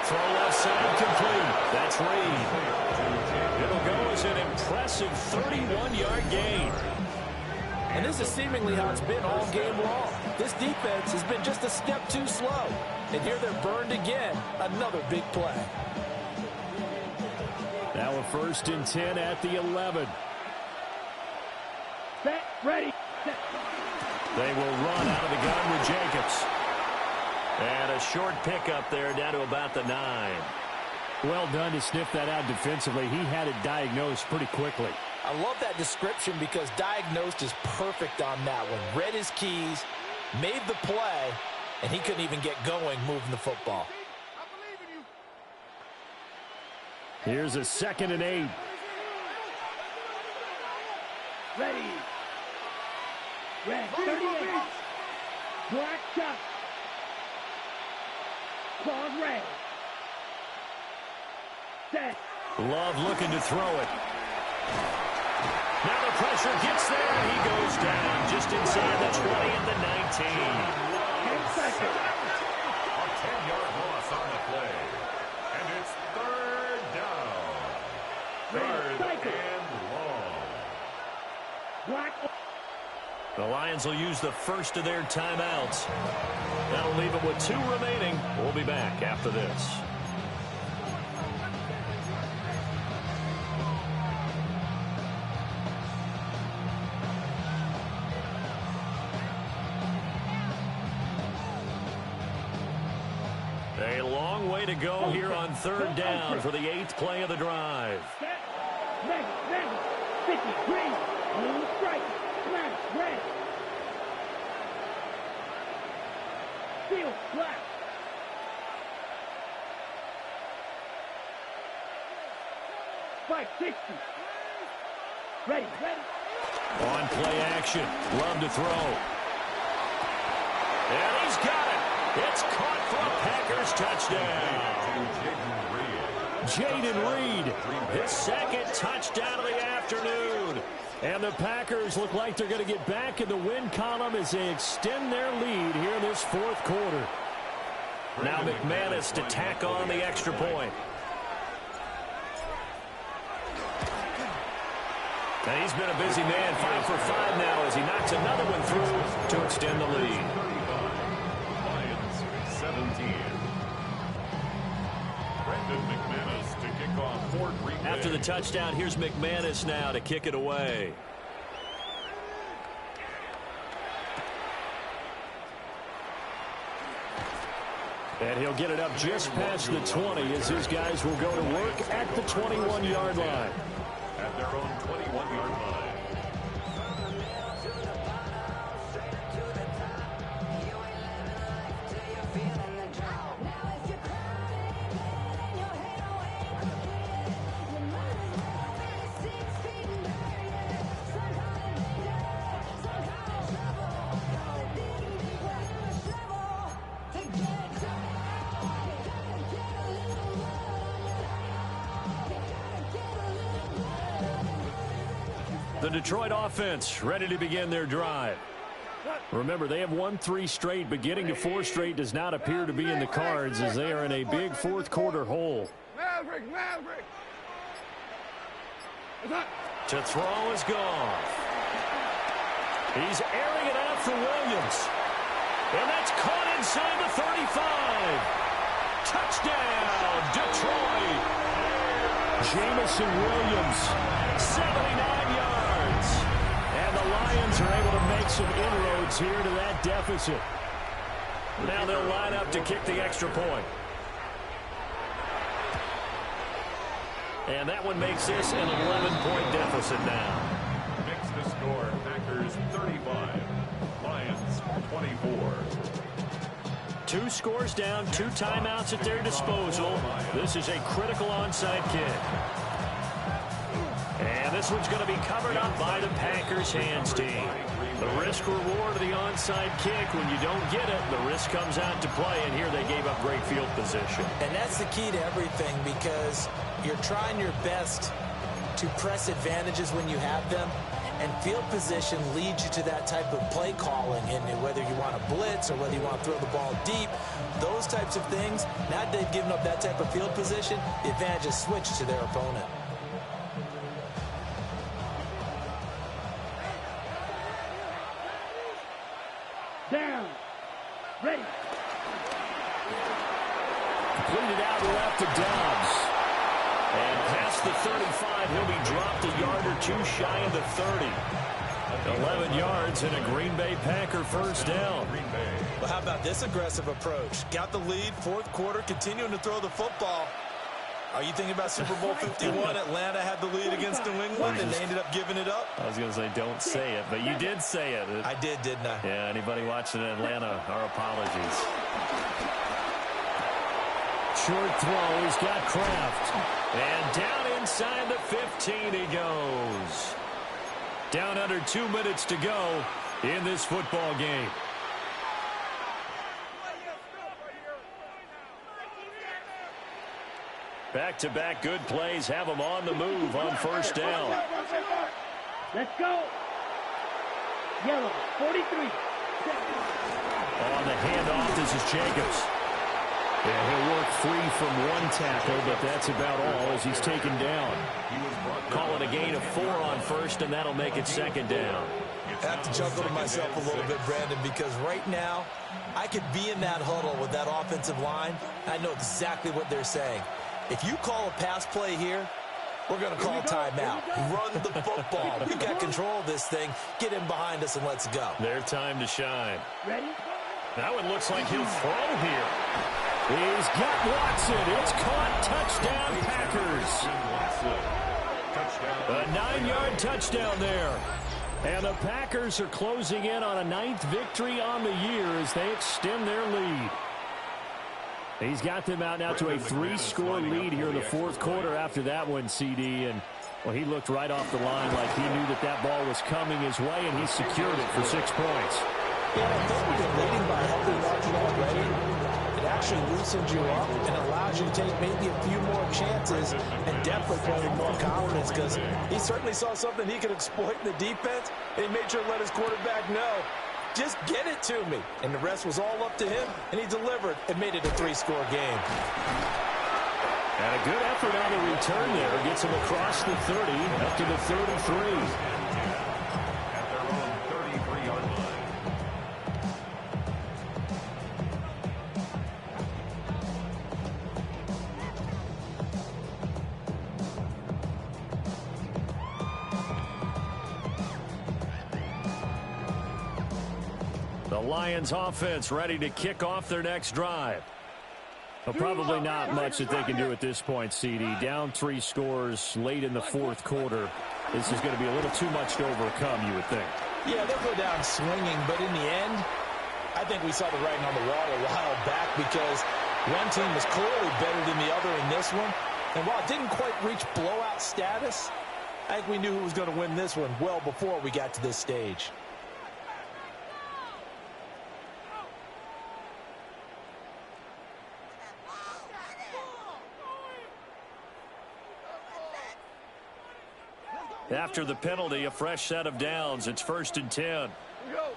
Throw left side complete. That's Reed. It'll go as an impressive 31-yard gain. And this is seemingly how it's been all game long. This defense has been just a step too slow. And here they're burned again. Another big play. Now a 1st and 10 at the 11. Set, ready, set. They will run out of the gun with Jacobs. And a short pickup there down to about the 9. Well done to sniff that out defensively. He had it diagnosed pretty quickly. I love that description because diagnosed is perfect on that one. Read his keys, made the play, and he couldn't even get going moving the football. Here's a 2nd and 8. Ready. Red, 38. Black shot. Claws red. Set. Love looking to throw it. Now the pressure gets there, and he goes down just inside the 20 at the 19. 10 seconds. A 10-yard loss on the play. And it's 3rd down. 3rd and long. Black. The Lions Lions will use the first of their timeouts. That'll leave them with 2 remaining. We'll be back after this. A long way to go here on 3rd down for the 8th play of the drive. Ready, 50, green, blue strike, smash, red. Field, black. Spike, 60. Ready. On play action, Love to throw. And he's got it. It's caught for a Packers touchdown. Jaden Reed, his 2nd touchdown of the afternoon. And the Packers look like they're going to get back in the win column as they extend their lead here in this 4th quarter. Now McManus to tack on the extra point. And he's been a busy man, 5 for 5 now as he knocks another one through to extend the lead. 17. Brendan McManus to kick off for Green Bay. After the touchdown, here's McManus now to kick it away. And he'll get it up just past the 20 as his guys will go to work at the 21-yard line. At their own 21-yard line. The Detroit offense ready to begin their drive. Remember, they have won 3 straight, but getting to 4 straight does not appear to be in the cards as they are in a big 4th quarter hole. Maverick. To throw is gone. He's airing it out for Williams. And that's caught inside the 35. Touchdown, Detroit. Jamison Williams, 79 yards. And the Lions are able to make some inroads here to that deficit. Now they'll line up to kick the extra point. And that one makes this an 11-point deficit now. Makes the score Packers 35, Lions 24. 2 scores down, 2 timeouts at their disposal. This is a critical onside kick. And this one's going to be covered up by the Packers hands team. The risk-reward of the onside kick, when you don't get it, the risk comes out to play, and here they gave up great field position. And that's the key to everything, because you're trying your best to press advantages when you have them, and field position leads you to that type of play calling. And whether you want to blitz or whether you want to throw the ball deep, those types of things, now that they've given up that type of field position, the advantage is switched to their opponent. Down. Ready. Completed out left to Dobbs. And past the 35, he'll be dropped a yard or 2 shy of the 30. 11 yards and a Green Bay Packer first down. Well, how about this aggressive approach? Got the lead, 4th quarter, continuing to throw the football. Are you thinking about Super Bowl 51? Atlanta had the lead against New England, and they ended up giving it up? I was going to say, don't say it, but you did say it. I did, didn't I? Yeah, anybody watching Atlanta, our apologies. Short throw, he's got Kraft. And down inside the 15 he goes. Down under 2 minutes to go in this football game. Back-to-back good plays have them on the move on first down. Let's go. Yellow, 43. On the handoff, this is Jacobs. Yeah, he'll work free from 1 tackle, but that's about all as he's taken down. Calling a gain of 4 on first, and that'll make it 2nd down. I have to chuckle to myself a little bit, Brandon, because right now I could be in that huddle with that offensive line. I know exactly what they're saying. If you call a pass play here, we're going to call timeout. Run the football. We've got control of this thing. Get in behind us and let's go. Their time to shine. Ready? Now it looks like he'll throw here. He's got Watson. It's caught. Touchdown, Packers. A 9-yard touchdown there. And the Packers are closing in on a 9th victory on the year as they extend their lead. He's got them out now to a 3-score lead here in the 4th quarter after that one, CD. And, well, he looked right off the line like he knew that that ball was coming his way, and he secured it for 6 points. Yeah, I think we've been leading by a healthy margin already. It actually loosens you up and allows you to take maybe a few more chances and definitely play with more confidence because he certainly saw something he could exploit in the defense, and he made sure to let his quarterback know, just get it to me. And the rest was all up to him, and he delivered and made it a 3-score game. And a good effort on the return there. Gets him across the 30 up to the 33. The Lions offense ready to kick off their next drive. Well, probably not much that they can do at this point, CD. Down 3 scores late in the 4th quarter. This is going to be a little too much to overcome, you would think. Yeah, they'll go down swinging, but in the end, I think we saw the writing on the wall a while back because one team was clearly better than the other in this one. And while it didn't quite reach blowout status, I think we knew who was going to win this one well before we got to this stage. After the penalty, a fresh set of downs. It's 1st and 10. Here we go.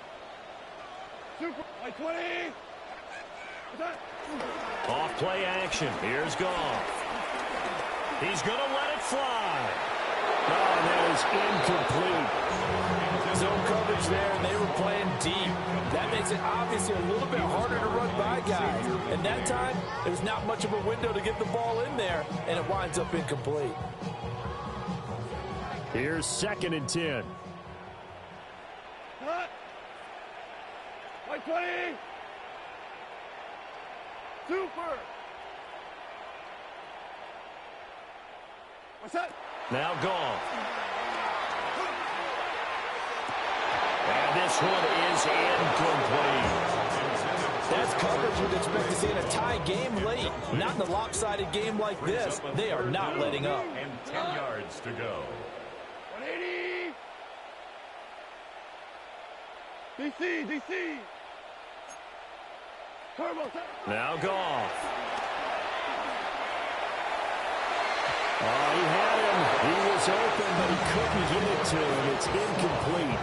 Super. Like 20. Off play action. Here's Goff. He's going to let it fly. Oh, that is incomplete. Zone coverage there, and they were playing deep. That makes it obviously a little bit harder to run by guys. And that time, there's not much of a window to get the ball in there, and it winds up incomplete. Here's 2nd and 10. Cut. Like 20. Super. What's that? Now Goff. And this one is incomplete. That's coverage you'd expect to see in a tie game late. Not in a lopsided game like this. They are not letting up. And 10 yards to go. 180. DC. Turbo. Now Goff. Oh, he had him. He was open, but he couldn't get it to him. It's incomplete.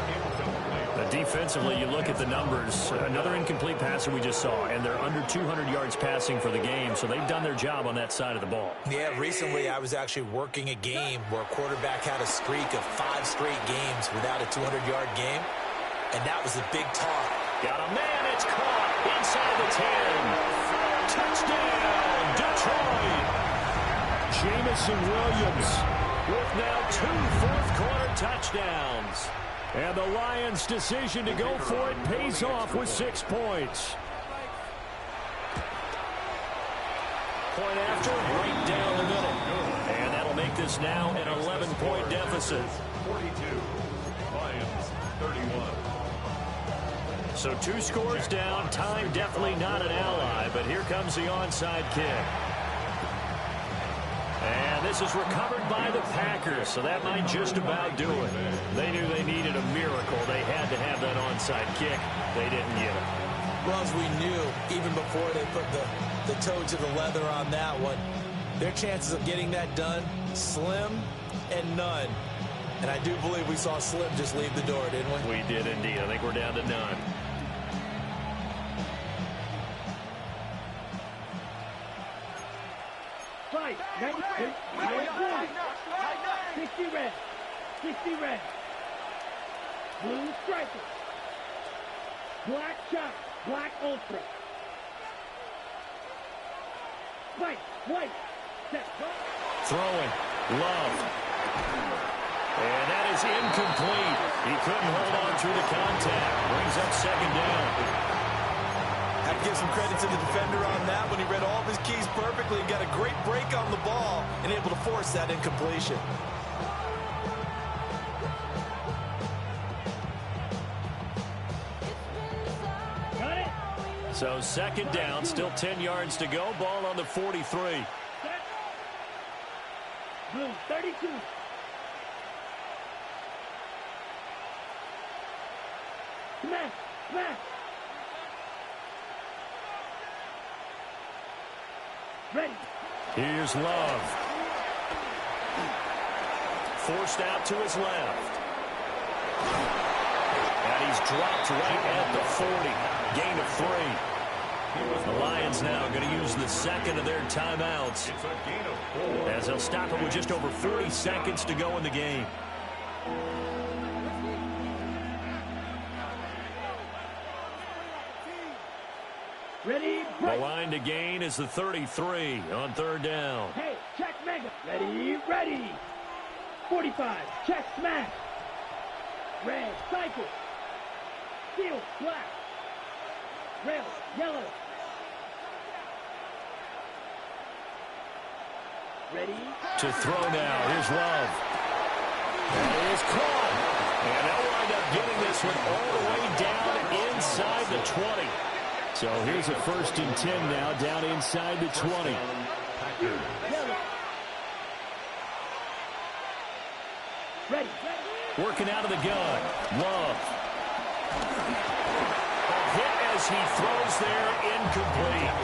Defensively, you look at the numbers. Another incomplete passer we just saw, and they're under 200 yards passing for the game, so they've done their job on that side of the ball. Yeah, recently I was actually working a game where a quarterback had a streak of 5 straight games without a 200-yard game, and that was a big talk. Got a man, it's caught inside the 10. Touchdown, Detroit. Jamison Williams with now 2 fourth-quarter touchdowns. And the Lions' decision to go for it pays off with 6 points. Point after, right down the middle. And that'll make this now an 11-point deficit. 42, Lions 31. So 2 scores down. Time definitely not an ally, but here comes the onside kick. And this is recovered by the Packers, so that might just about do it. They knew they needed a miracle. They had to have that onside kick. They didn't get it. Well, as we knew, even before they put the toe to the leather on that one, their chances of getting that done, slim and none. And I do believe we saw Slim just leave the door, didn't we? We did indeed. I think we're down to none. Fight. 60 red. 60 red. Blue striker. Black shot. Black ultra. White. Set. Throwing. Love. And that is incomplete. He couldn't hold on through the contact. Brings up second down. Have to give some credit to the defender on that when he read all of his keys perfectly and got a great break on the ball and able to force that incompletion. Got it. So second down, still 10 yards to go. Ball on the 43. Set. Blue 32. Smash. Ready. Here's Love. Forced out to his left. And he's dropped right at the 40. Gain of 3. The Lions now going to use the second of their timeouts, as they'll stop it with just over 40 seconds to go in the game. Ready. The Break. line to gain is the 33 on third down. Hey, check mega. Ready. 45. Check smash. Red cycle. Steel black. Rail yellow. Ready. To throw now. Here's Love. And it is caught. And they'll wind up getting this one all the way down inside the 20. So here's a 1st and 10 now, down inside the 20. Yellow. Ready. Working out of the gun. Love. A hit as he throws there, incomplete.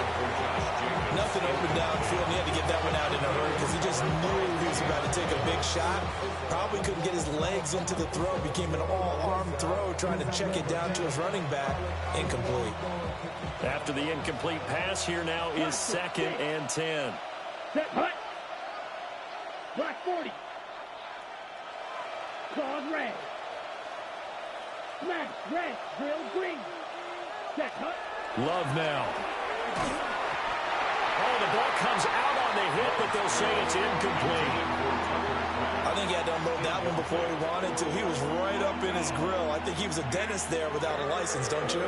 Nothing open downfield. He had to get that one out in a hurry because he just knew he was about to take a big shot. Probably couldn't get his legs into the throw. Became an all-arm throw trying to check it down to his running back. Incomplete. After the incomplete pass, here now is 2nd and 10. Set hut. Black 40. Claws red. Smash red. Drill green. Set hut. Love now. Oh, the ball comes out on the hit, but they'll say it's incomplete. I think he had to unload that one before he wanted to. He was right up in his grill. I think he was a dentist there without a license, don't you?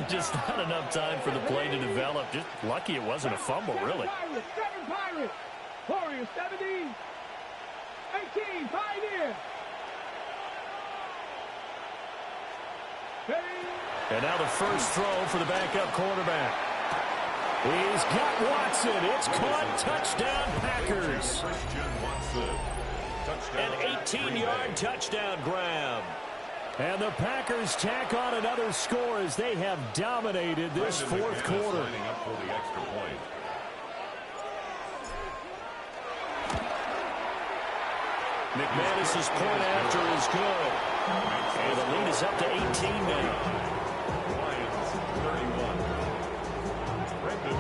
Just not enough time for the play to develop. Just lucky it wasn't a fumble, really. Seven Pirates. Warriors 17. 18. Pioneer. And now the first throw for the backup quarterback. He's got Watson. It's caught. Touchdown, Packers. An 18-yard touchdown grab. And the Packers tack on another score as they have dominated this fourth quarter. McManus's point after is good. And the lead is up to 18 now.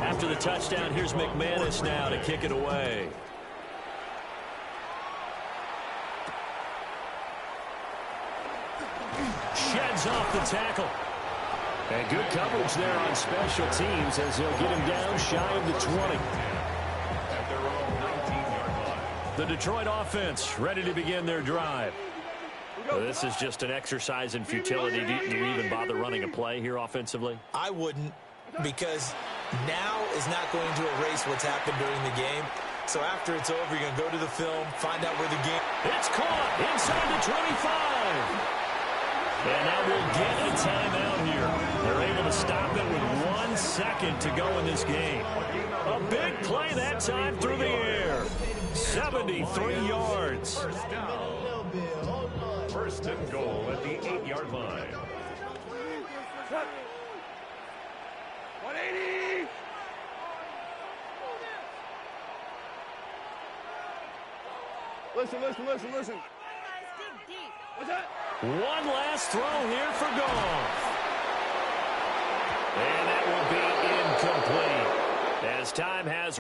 After the touchdown, here's McManus now to kick it away. Sheds off the tackle. And good coverage there on special teams as they'll get him down shy of the 20. The Detroit offense ready to begin their drive. Well, this is just an exercise in futility. Do you even bother running a play here offensively? I wouldn't, because now is not going to erase what's happened during the game. So after it's over, you're going to go to the film, find out where the game... It's caught inside the 25. And now we'll get a timeout here. They're able to stop it with 1 second to go in this game. A big play that time through the air. 73 yards. First down. First and goal at the 8-yard line. 180. Listen. What's that? One last throw here for Goff. And that will be incomplete as time has